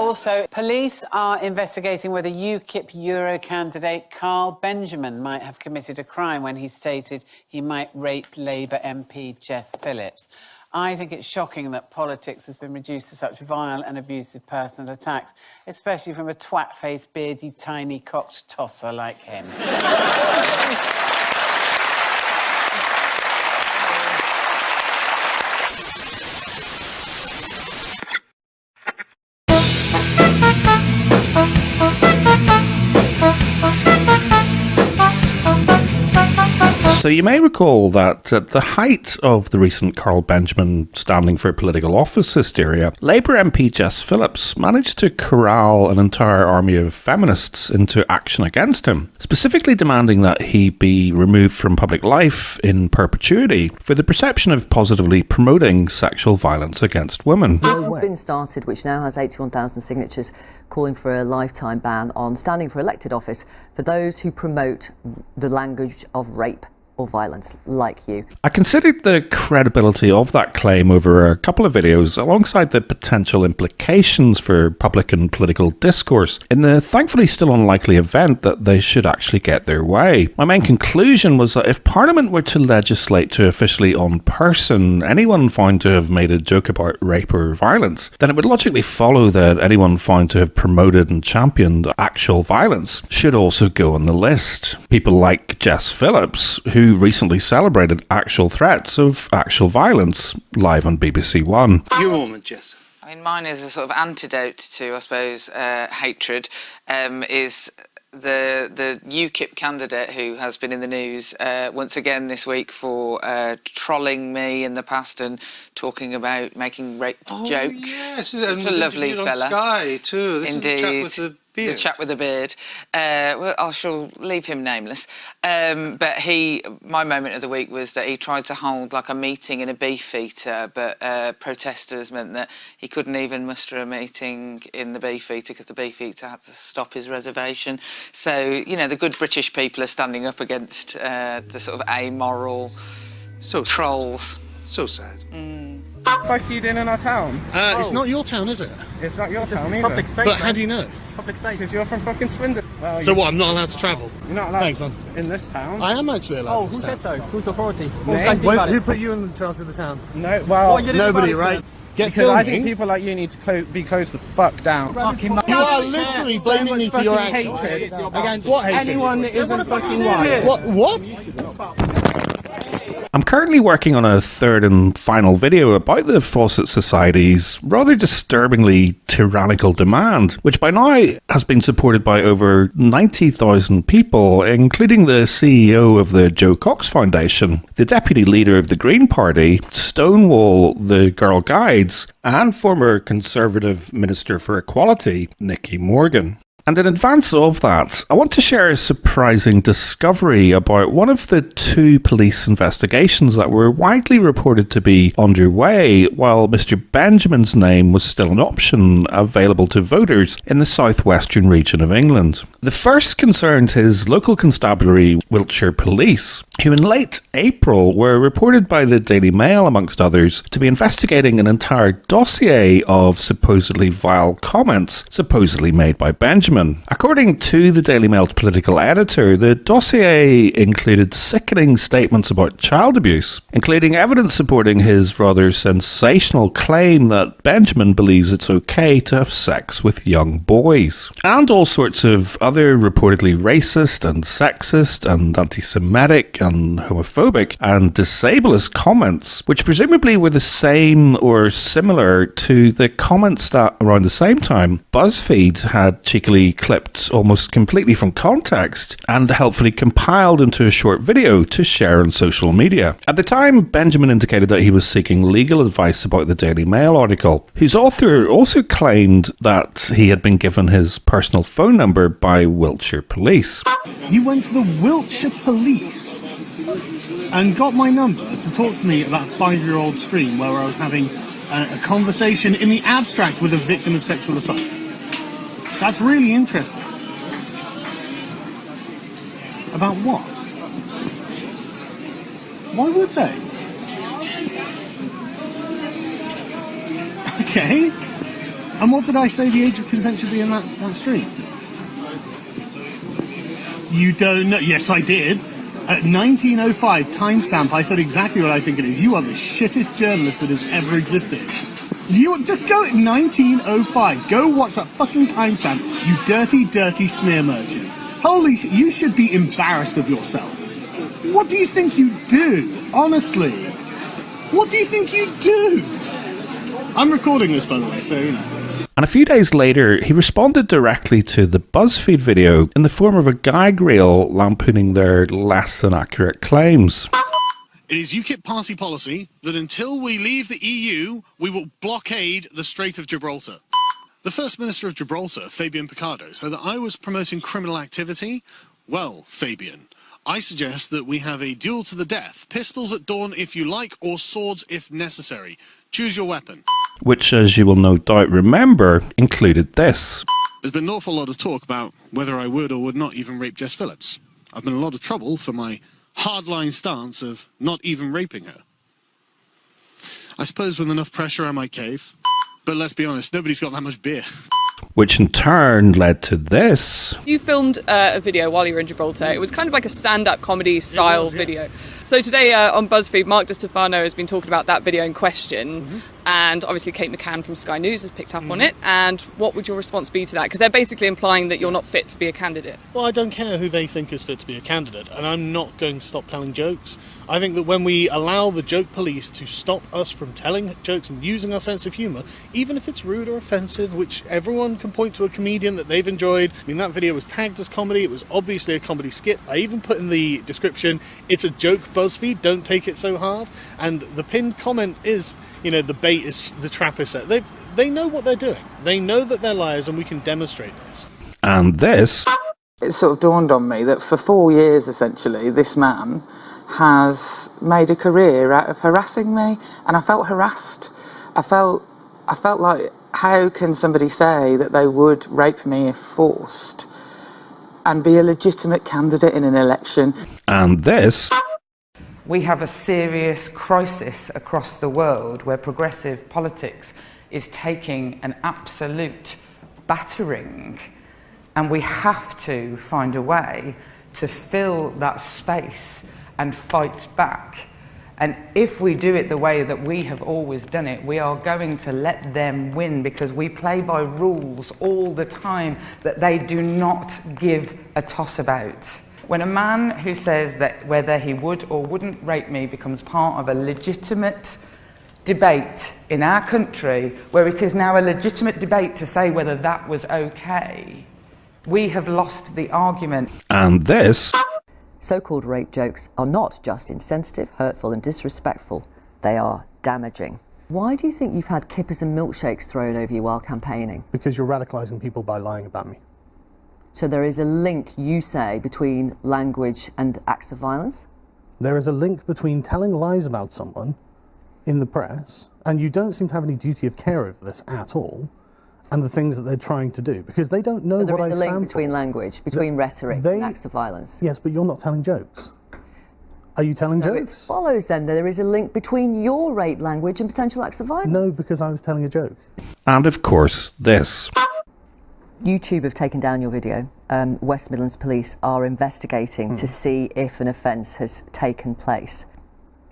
Also, police are investigating whether UKIP Euro candidate Carl Benjamin might have committed a crime when he stated he might rape Labour MP Jess Phillips. I think it's shocking that politics has been reduced to such vile and abusive personal attacks, especially from a twat-faced, beardy, tiny-cocked tosser like him. So you may recall that at the height of the recent Carl Benjamin standing for political office hysteria, Labour MP Jess Phillips managed to corral an entire army of feminists into action against him, specifically demanding that he be removed from public life in perpetuity for the perception of positively promoting sexual violence against women. It's been started, which now has 81,000 signatures, calling for a lifetime ban on standing for elected office for those who promote the language of rape or violence like you. I considered the credibility of that claim over a couple of videos alongside the potential implications for public and political discourse in the thankfully still unlikely event that they should actually get their way. My main conclusion was that if Parliament were to legislate to officially unperson anyone found to have made a joke about rape or violence, then it would logically follow that anyone found to have promoted and championed actual violence should also go on the list. People like Jess Phillips, who recently celebrated actual threats of actual violence live on BBC One. Your moment, Jess. I mean, mine is a sort of antidote to, I suppose, hatred, is the UKIP candidate who has been in the news once again this week for trolling me in the past and talking about making rape jokes. Yes, such a lovely fella. On Sky too. This Indeed. is the chap with the beard. The chap with the beard. Well, I shall leave him nameless. But my moment of the week was that he tried to hold like a meeting in a Beefeater, but protesters meant that he couldn't even muster a meeting in the Beefeater because the Beefeater had to stop his reservation. So, you know, the good British people are standing up against the sort of amoral trolls. So sad. What are you doing in our town? It's not your town, is it? It's not your town either. Public space. But how do you know? Public space. Because you're from fucking Swindon. Well, so what, I'm not allowed to travel? You're not allowed Thanks, man. in this town. I am actually allowed. Oh, who said so? Who's authority? Who put you in charge of the town? No, well, nobody, right? Because I think people like you need to be closed the fuck down. You are literally blaming me for your hatred against what hatred? Anyone that isn't fucking white. What? I'm currently working on a third and final video about the Fawcett Society's rather disturbingly tyrannical demand, which by now has been supported by over 90,000 people, including the CEO of the Joe Cox Foundation, the deputy leader of the Green Party, Stonewall the Girl Guides, and former Conservative Minister for Equality, Nicky Morgan. And in advance of that, I want to share a surprising discovery about one of the two police investigations that were widely reported to be underway while Mr. Benjamin's name was still an option available to voters in the southwestern region of England. The first concerned his local constabulary, Wiltshire Police, who in late April were reported by the Daily Mail, amongst others, to be investigating an entire dossier of supposedly vile comments supposedly made by Benjamin. According to the Daily Mail's political editor, the dossier included sickening statements about child abuse, including evidence supporting his rather sensational claim that Benjamin believes it's okay to have sex with young boys, and all sorts of other reportedly racist and sexist and anti-Semitic and homophobic and disablest comments, which presumably were the same or similar to the comments that around the same time BuzzFeed had cheekily clipped almost completely from context and helpfully compiled into a short video to share on social media. At the time, Benjamin indicated that he was seeking legal advice about the Daily Mail article, whose author also claimed that he had been given his personal phone number by Wiltshire Police. You went to the Wiltshire Police and got my number to talk to me about a 5-year-old stream where I was having a conversation in the abstract with a victim of sexual assault. That's really interesting. About what? Why would they? Okay. And what did I say the age of consent should be in that stream? You don't know? Yes, I did. At 1905 timestamp, I said exactly what I think it is. You are the shittest journalist that has ever existed. You just go at 1905. Go watch that fucking timestamp, you dirty, dirty smear merchant. Holy shit, you should be embarrassed of yourself. What do you think you do? Honestly. What do you think you do? I'm recording this, by the way, so you know. And a few days later, he responded directly to the BuzzFeed video in the form of a gag reel lampooning their less than accurate claims. It is UKIP party policy that until we leave the EU, we will blockade the Strait of Gibraltar. The First Minister of Gibraltar, Fabian Picardo, said that I was promoting criminal activity. Well, Fabian, I suggest that we have a duel to the death. Pistols at dawn if you like, or swords if necessary. Choose your weapon. Which, as you will no doubt remember, included this. There's been an awful lot of talk about whether I would or would not even rape Jess Phillips. I've been in a lot of trouble for my hardline stance of not even raping her. I suppose with enough pressure I might cave. But let's be honest, nobody's got that much beer. Which in turn led to this. You filmed a video while you were in Gibraltar. It was kind of like a stand-up comedy style video. So today on BuzzFeed, Mark DiStefano has been talking about that video in question. And obviously Kate McCann from Sky News has picked up on it. And what would your response be to that? Because they're basically implying that you're not fit to be a candidate. Well, I don't care who they think is fit to be a candidate, and I'm not going to stop telling jokes. I think that when we allow the joke police to stop us from telling jokes and using our sense of humour, even if it's rude or offensive, which everyone can point to a comedian that they've enjoyed. I mean, that video was tagged as comedy. It was obviously a comedy skit. I even put in the description, it's a joke, BuzzFeed, don't take it so hard. And the pinned comment is, you know, the bait is, the trap is set. They know what they're doing. They know that they're liars, and we can demonstrate this. And this. It sort of dawned on me that for 4 years, essentially, this man has made a career out of harassing me, and I felt harassed. I felt like, how can somebody say that they would rape me if forced and be a legitimate candidate in an election? And this. We have a serious crisis across the world where progressive politics is taking an absolute battering, and we have to find a way to fill that space and fight back. And if we do it the way that we have always done it, we are going to let them win, because we play by rules all the time that they do not give a toss about. When a man who says that whether he would or wouldn't rape me becomes part of a legitimate debate in our country, where it is now a legitimate debate to say whether that was okay, we have lost the argument. And this. So-called rape jokes are not just insensitive, hurtful and disrespectful, they are damaging. Why do you think you've had kippers and milkshakes thrown over you while campaigning? Because you're radicalising people by lying about me. So there is a link, you say, between language and acts of violence? There is a link between telling lies about someone in the press, and you don't seem to have any duty of care over this at all, and the things that they're trying to do, because they don't know what I stand for. So there is a link between language, between rhetoric and acts of violence? Yes, but you're not telling jokes. Are you telling jokes? It follows then that there is a link between your rape language and potential acts of violence? No, because I was telling a joke. And of course, this. YouTube have taken down your video. West Midlands Police are investigating to see if an offence has taken place.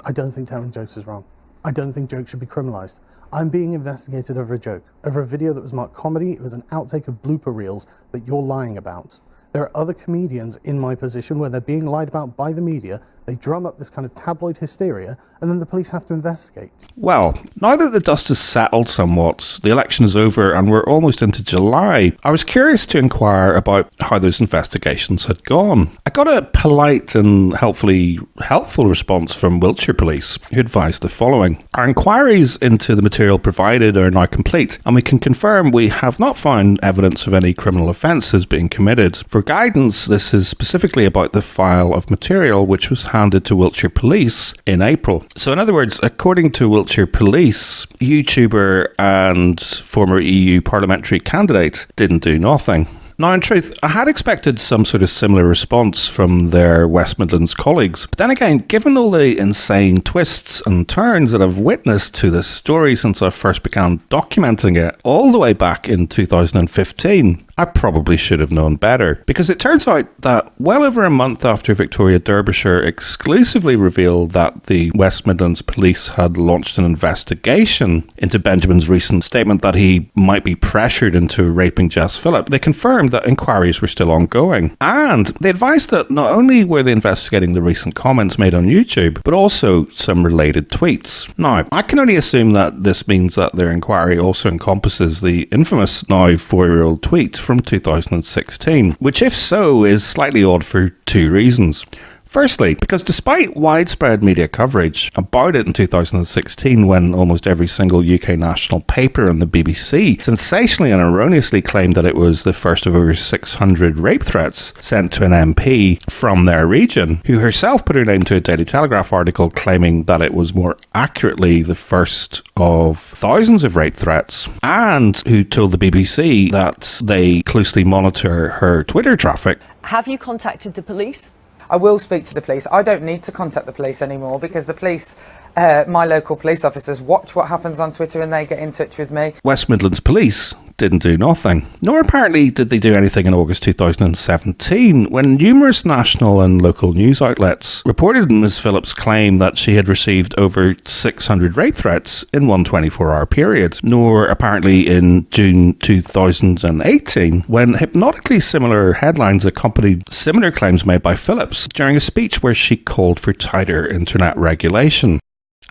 I don't think telling jokes is wrong. I don't think jokes should be criminalised. I'm being investigated over a joke, over a video that was marked comedy. It was an outtake of blooper reels that you're lying about. There are other comedians in my position where they're being lied about by the media. They drum up this kind of tabloid hysteria, and then the police have to investigate. Well, now that the dust has settled somewhat, the election is over and we're almost into July, I was curious to inquire about how those investigations had gone. I got a polite and helpfully helpful response from Wiltshire Police, who advised the following. Our inquiries into the material provided are now complete, and we can confirm we have not found evidence of any criminal offences being committed. For guidance, this is specifically about the file of material which was handed to Wiltshire Police in April. So in other words, according to Wiltshire Police, YouTuber and former EU parliamentary candidate didn't do nothing. Now, in truth, I had expected some sort of similar response from their West Midlands colleagues, but then again, given all the insane twists and turns that I've witnessed to this story since I first began documenting it, all the way back in 2015, I probably should have known better, because it turns out that well over a month after Victoria Derbyshire exclusively revealed that the West Midlands Police had launched an investigation into Benjamin's recent statement that he might be pressured into raping Jess Phillip, they confirmed that inquiries were still ongoing. And they advised that not only were they investigating the recent comments made on YouTube, but also some related tweets. Now, I can only assume that this means that their inquiry also encompasses the infamous now 4-year-old tweet from 2016, which if so is slightly odd for two reasons. Firstly, because despite widespread media coverage about it in 2016, when almost every single UK national paper and the BBC sensationally and erroneously claimed that it was the first of over 600 rape threats sent to an MP from their region, who herself put her name to a Daily Telegraph article claiming that it was more accurately the first of thousands of rape threats, and who told the BBC that they closely monitor her Twitter traffic. Have you contacted the police? I will speak to the police. I don't need to contact the police anymore because the police, my local police officers, watch what happens on Twitter and they get in touch with me. West Midlands Police didn't do nothing. Nor apparently did they do anything in August 2017, when numerous national and local news outlets reported Ms. Phillips' claim that she had received over 600 rape threats in one 24-hour period. Nor apparently in June 2018, when hypnotically similar headlines accompanied similar claims made by Phillips during a speech where she called for tighter internet regulation.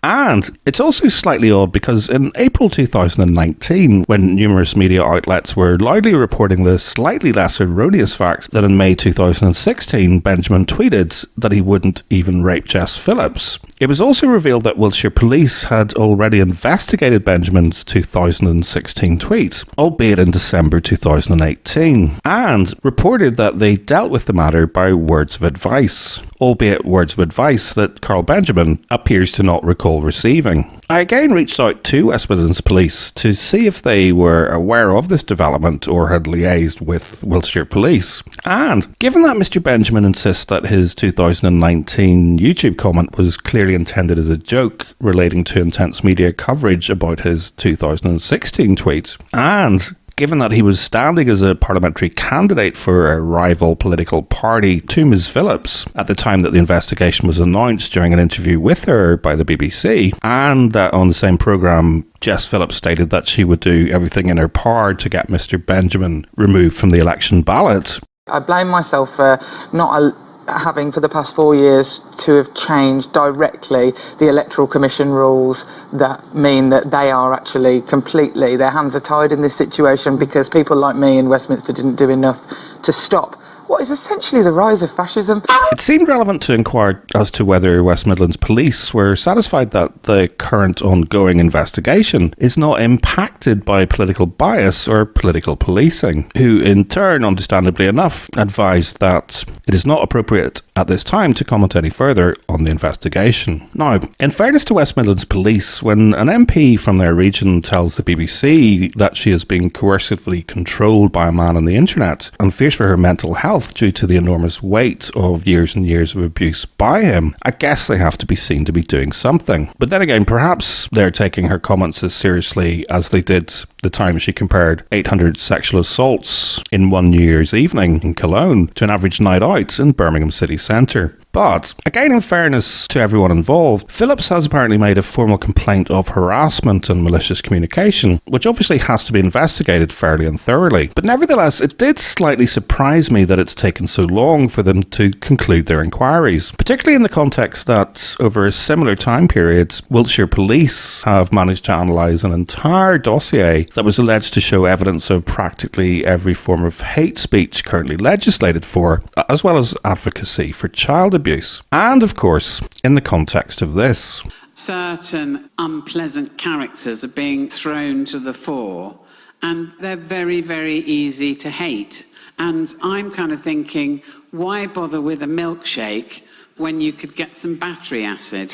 And it's also slightly odd because in April 2019, when numerous media outlets were loudly reporting the slightly less erroneous fact that in May 2016, Benjamin tweeted that he wouldn't even rape Jess Phillips, it was also revealed that Wiltshire Police had already investigated Benjamin's 2016 tweet, albeit in December 2018, and reported that they dealt with the matter by words of advice, albeit words of advice that Carl Benjamin appears to not recall receiving. I again reached out to West Midlands Police to see if they were aware of this development or had liaised with Wiltshire Police. And given that Mr. Benjamin insists that his 2019 YouTube comment was clearly intended as a joke relating to intense media coverage about his 2016 tweet, and given that he was standing as a parliamentary candidate for a rival political party to Ms. Phillips at the time that the investigation was announced during an interview with her by the BBC, and that on the same programme Jess Phillips stated that she would do everything in her power to get Mr. Benjamin removed from the election ballot. I blame myself for not having for the past 4 years to have changed directly the Electoral Commission rules that mean that they are actually completely, their hands are tied in this situation because people like me in Westminster didn't do enough to stop what is essentially the rise of fascism. It seemed relevant to inquire as to whether West Midlands Police were satisfied that the current ongoing investigation is not impacted by political bias or political policing, who in turn, understandably enough, advised that it is not appropriate at this time to comment any further on the investigation. Now, in fairness to West Midlands Police, when an MP from their region tells the BBC that she is being coercively controlled by a man on the internet and fears for her mental health due to the enormous weight of years and years of abuse by him, I guess they have to be seen to be doing something. But then again, perhaps they're taking her comments as seriously as they did the time she compared 800 sexual assaults in one New Year's evening in Cologne to an average night out in Birmingham city centre. But, again in fairness to everyone involved, Phillips has apparently made a formal complaint of harassment and malicious communication, which obviously has to be investigated fairly and thoroughly. But nevertheless, it did slightly surprise me that it's taken so long for them to conclude their inquiries, particularly in the context that over a similar time period, Wiltshire Police have managed to analyse an entire dossier that was alleged to show evidence of practically every form of hate speech currently legislated for, as well as advocacy for child abuse. And of course, in the context of this, certain unpleasant characters are being thrown to the fore, and they're very, very easy to hate. And I'm kind of thinking, why bother with a milkshake when you could get some battery acid?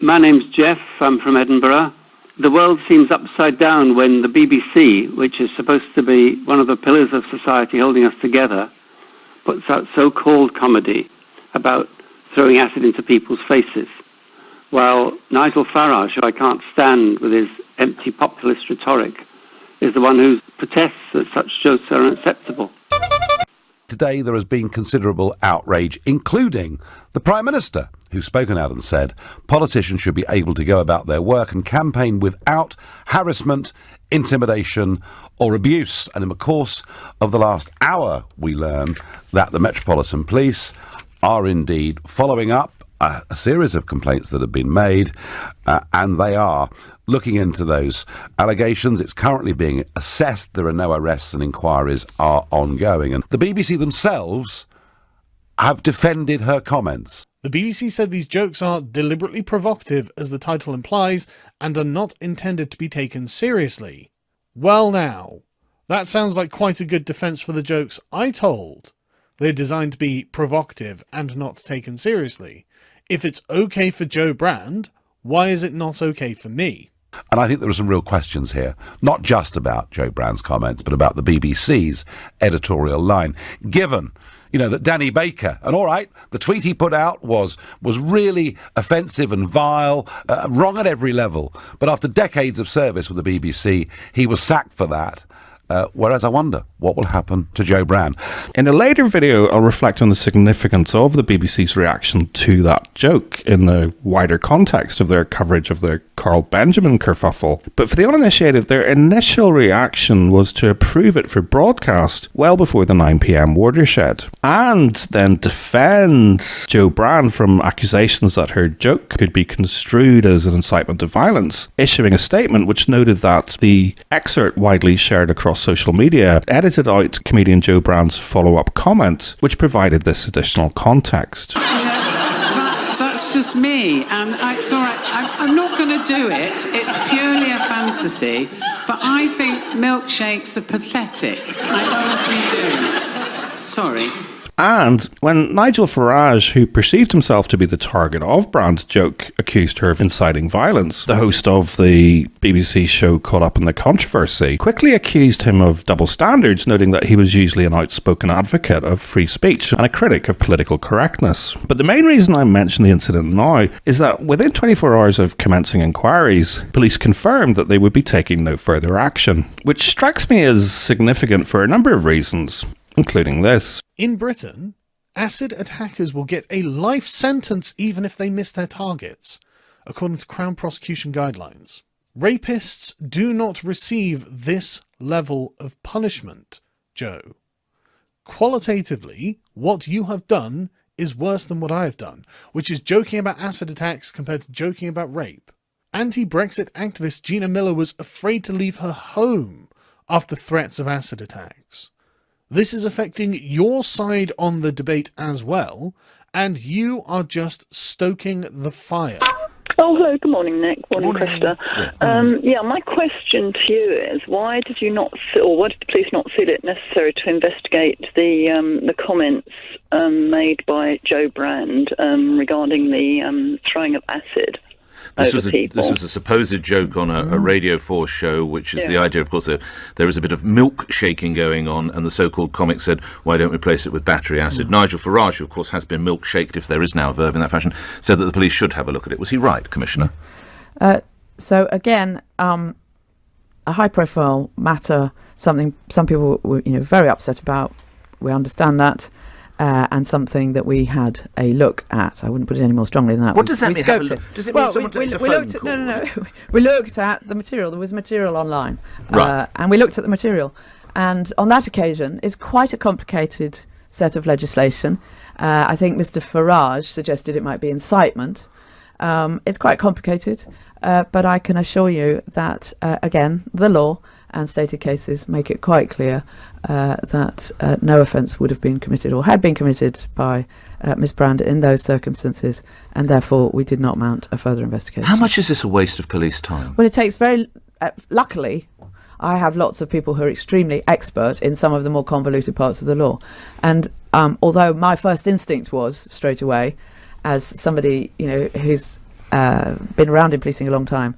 My name's Jeff. I'm from Edinburgh. the world seems upside down when the BBC, which is supposed to be one of the pillars of society holding us together, puts out so-called comedy about throwing acid into people's faces, while Nigel Farage, who I can't stand with his empty populist rhetoric, is the one who protests that such jokes are unacceptable. Today there has been considerable outrage, including the Prime Minister, who's spoken out and said politicians should be able to go about their work and campaign without harassment, intimidation or abuse. And in the course of the last hour, we learn that the Metropolitan Police are indeed following up a series of complaints that have been made, and they are looking into those allegations. It's currently being assessed. There are no arrests and inquiries are ongoing. And the BBC themselves have defended her comments. The BBC said these jokes are deliberately provocative, as the title implies, and are not intended to be taken seriously. Well now, that sounds like quite a good defence for the jokes I told. They're designed to be provocative and not taken seriously. If it's okay for Joe Brand, why is it not okay for me? And I think there are some real questions here, not just about Joe Brand's comments, but about the BBC's editorial line. Given, that Danny Baker, and all right, the tweet he put out was really offensive and vile, wrong at every level. But after decades of service with the BBC, he was sacked for that. Whereas I wonder what will happen to Joe Brand. In a later video, I'll reflect on the significance of the BBC's reaction to that joke in the wider context of their coverage of the Carl Benjamin kerfuffle. But for the uninitiated, their initial reaction was to approve it for broadcast well before the 9 p.m. watershed, and then defend Joe Brand from accusations that her joke could be construed as an incitement to violence, issuing a statement which noted that the excerpt widely shared across social media edited out comedian Joe Brand's follow-up comment, which provided this additional context. That's just me, and it's all right. I'm not going to do it. It's purely a fantasy, but I think milkshakes are pathetic. I honestly do. Sorry. And when Nigel Farage, who perceived himself to be the target of Brand's joke, accused her of inciting violence, the host of the BBC show Caught Up in the Controversy quickly accused him of double standards, noting that he was usually an outspoken advocate of free speech and a critic of political correctness. But the main reason I mention the incident now is that within 24 hours of commencing inquiries, police confirmed that they would be taking no further action, which strikes me as significant for a number of reasons, including this. In Britain, acid attackers will get a life sentence even if they miss their targets, according to Crown prosecution guidelines. Rapists do not receive this level of punishment, Joe. Qualitatively, what you have done is worse than what I have done, which is joking about acid attacks compared to joking about rape. Anti-Brexit activist Gina Miller was afraid to leave her home after threats of acid attacks. This is affecting your side on the debate as well, and you are just stoking the fire. Oh, hello. Good morning, Nick. Morning, Krista. My question to you is, why did the police not feel it necessary to investigate the comments made by Joe Brand regarding the throwing of acid? This was a supposed joke on a Radio 4 show, which is the idea, of course, there is a bit of milkshaking going on, and the so-called comic said, why don't we replace it with battery acid? Nigel Farage, who, of course, has been milkshaked, if there is now a verb in that fashion, said that the police should have a look at it. Was he right, Commissioner? So, again, a high-profile matter, something some people were very upset about. We understand that. And something that we had a look at. I wouldn't put it any more strongly than that. What does that mean? Does it mean someone takes a phone call? No. We looked at the material. There was material online. Right. And we looked at the material. And on that occasion, it's quite a complicated set of legislation. I think Mr. Farage suggested it might be incitement. It's quite complicated. But I can assure you that, again, the law and stated cases make it quite clear that no offence would have been committed or had been committed by Ms. Brand in those circumstances, and therefore we did not mount a further investigation. How much is this a waste of police time? Well, it takes luckily, I have lots of people who are extremely expert in some of the more convoluted parts of the law. And although my first instinct was, straight away, as somebody who's been around in policing a long time,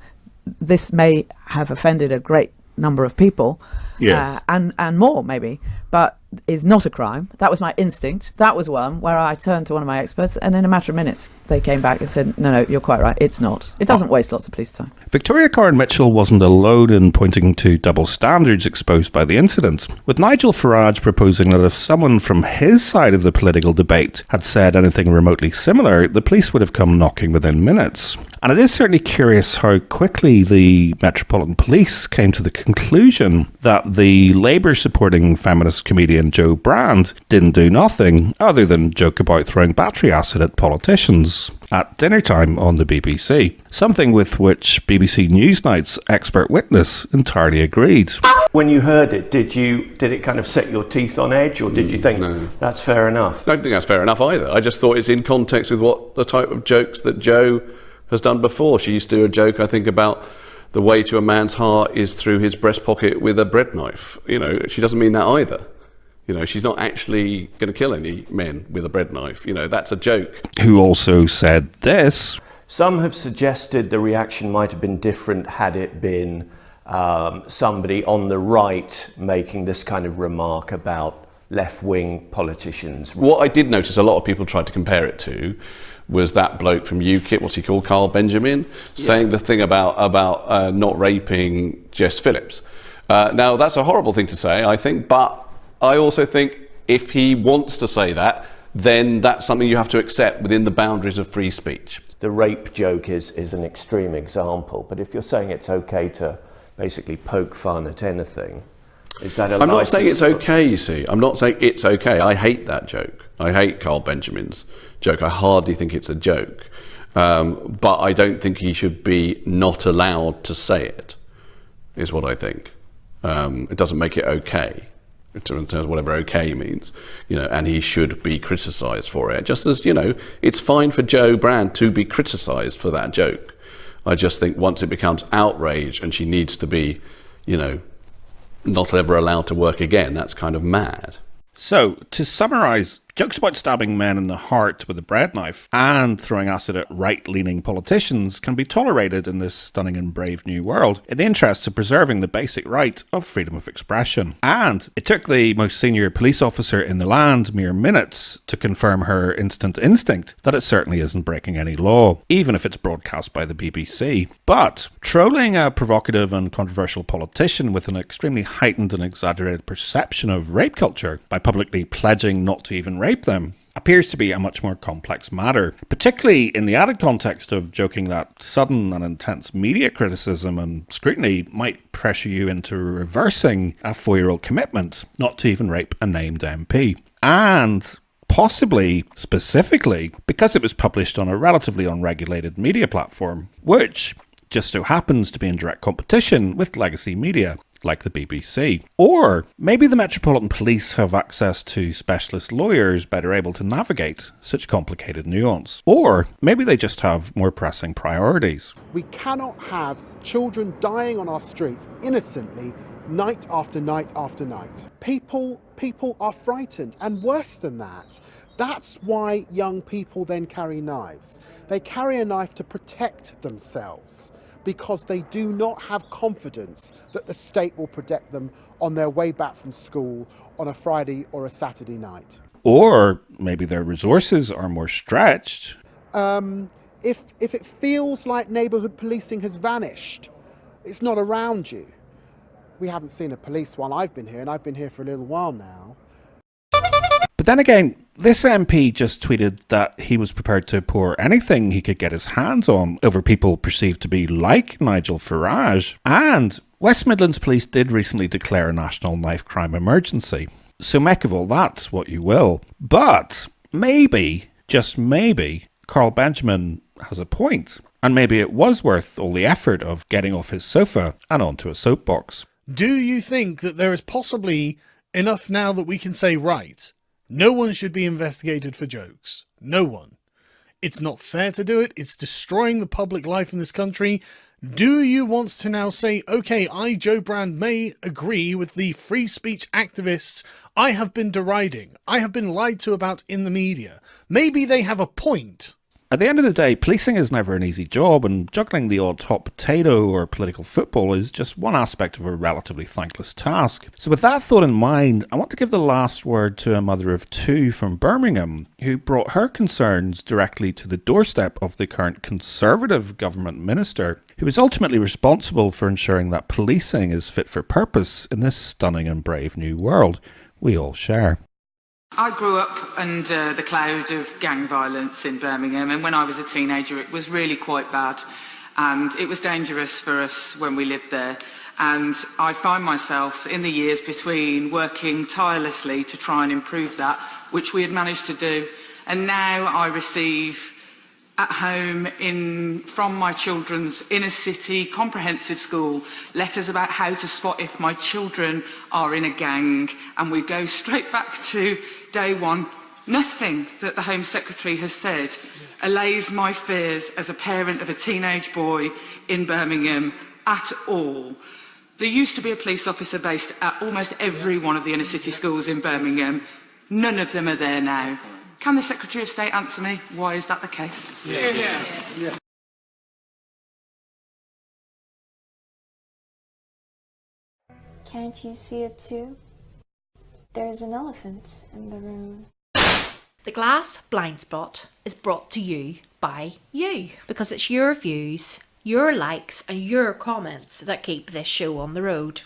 this may have offended a great number of people, Yes. and more maybe, but is not a crime. That was my instinct. That was one where I turned to one of my experts, and in a matter of minutes they came back and said, no, you're quite right, it's not. It doesn't waste lots of police time. Victoria Karen Mitchell wasn't alone in pointing to double standards exposed by the incident, with Nigel Farage proposing that if someone from his side of the political debate had said anything remotely similar, the police would have come knocking within minutes. And it is certainly curious how quickly the Metropolitan Police came to the conclusion that the Labour-supporting feminist comedian Jo Brand didn't do nothing other than joke about throwing battery acid at politicians at dinner time on the BBC, something with which BBC Newsnight's expert witness entirely agreed. When you heard it, did it kind of set your teeth on edge, or did you think that's fair enough? I don't think that's fair enough either. I just thought it's in context with what the type of jokes that Jo has done before. She used to do a joke, I think, about the way to a man's heart is through his breast pocket with a bread knife. You know, she doesn't mean that either. You know, she's not actually going to kill any men with a bread knife. You know, that's a joke. Who also said this. Some have suggested the reaction might have been different had it been somebody on the right making this kind of remark about left-wing politicians. What I did notice a lot of people tried to compare it to was that bloke from UKIP, what's he called, Carl Benjamin, saying the thing about not raping Jess Phillips. Now, that's a horrible thing to say, I think, but I also think if he wants to say that, then that's something you have to accept within the boundaries of free speech. The rape joke is an extreme example, but if you're saying it's okay to basically poke fun at anything, is that a I'm not saying it's okay, you see. I'm not saying it's okay. I hate that joke. I hate Carl Benjamin's joke. I hardly think it's a joke. But I don't think he should be not allowed to say it, is what I think. It doesn't make it okay, in terms of whatever okay means, you know, and he should be criticised for it. Just as, you know, it's fine for Jo Brand to be criticised for that joke. I just think once it becomes outrage and she needs to be, you know, not ever allowed to work again, that's kind of mad. So, to summarise, jokes about stabbing men in the heart with a bread knife and throwing acid at right-leaning politicians can be tolerated in this stunning and brave new world in the interest of preserving the basic right of freedom of expression. And it took the most senior police officer in the land mere minutes to confirm her instant instinct that it certainly isn't breaking any law, even if it's broadcast by the BBC. But trolling a provocative and controversial politician with an extremely heightened and exaggerated perception of rape culture by publicly pledging not to even rape them appears to be a much more complex matter, particularly in the added context of joking that sudden and intense media criticism and scrutiny might pressure you into reversing a 4-year-old commitment not to even rape a named MP. And possibly, specifically, because it was published on a relatively unregulated media platform, which just so happens to be in direct competition with legacy media like the BBC. Or maybe the Metropolitan Police have access to specialist lawyers better able to navigate such complicated nuance. Or maybe they just have more pressing priorities. We cannot have children dying on our streets innocently night after night after night. People are frightened, and worse than that, that's why young people then carry knives. They carry a knife to protect themselves, because they do not have confidence that the state will protect them on their way back from school on a Friday or a Saturday night. Or maybe their resources are more stretched. If it feels like neighbourhood policing has vanished, it's not around you. We haven't seen a police while I've been here, and I've been here for a little while now. But then again, this MP just tweeted that he was prepared to pour anything he could get his hands on over people perceived to be like Nigel Farage. And West Midlands Police did recently declare a national knife crime emergency. So make of all that what you will. But maybe, just maybe, Carl Benjamin has a point. And maybe it was worth all the effort of getting off his sofa and onto a soapbox. Do you think that there is possibly enough now that we can say, right, no one should be investigated for jokes? No one. It's not fair to do it. It's destroying the public life in this country. Do you want to now say, okay, I, Jo Brand, may agree with the free speech activists I have been deriding, I have been lied to about in the media? Maybe they have a point. At the end of the day, policing is never an easy job, and juggling the odd hot potato or political football is just one aspect of a relatively thankless task. So with that thought in mind, I want to give the last word to a mother of two from Birmingham, who brought her concerns directly to the doorstep of the current Conservative government minister, who is ultimately responsible for ensuring that policing is fit for purpose in this stunning and brave new world we all share. I grew up under the cloud of gang violence in Birmingham, and when I was a teenager it was really quite bad, and it was dangerous for us when we lived there. And I find myself in the years between working tirelessly to try and improve that, which we had managed to do, and now I receive at home from my children's inner city comprehensive school letters about how to spot if my children are in a gang, and we go straight back to day one. Nothing that the Home Secretary has said allays my fears as a parent of a teenage boy in Birmingham at all. There used to be a police officer based at almost every one of the inner city schools in Birmingham. None of them are there now. Can the Secretary of State answer me? Why is that the case? Yeah. Can't you see it too? There's an elephant in the room. The Glass Blind Spot is brought to you by you, because it's your views, your likes and your comments that keep this show on the road.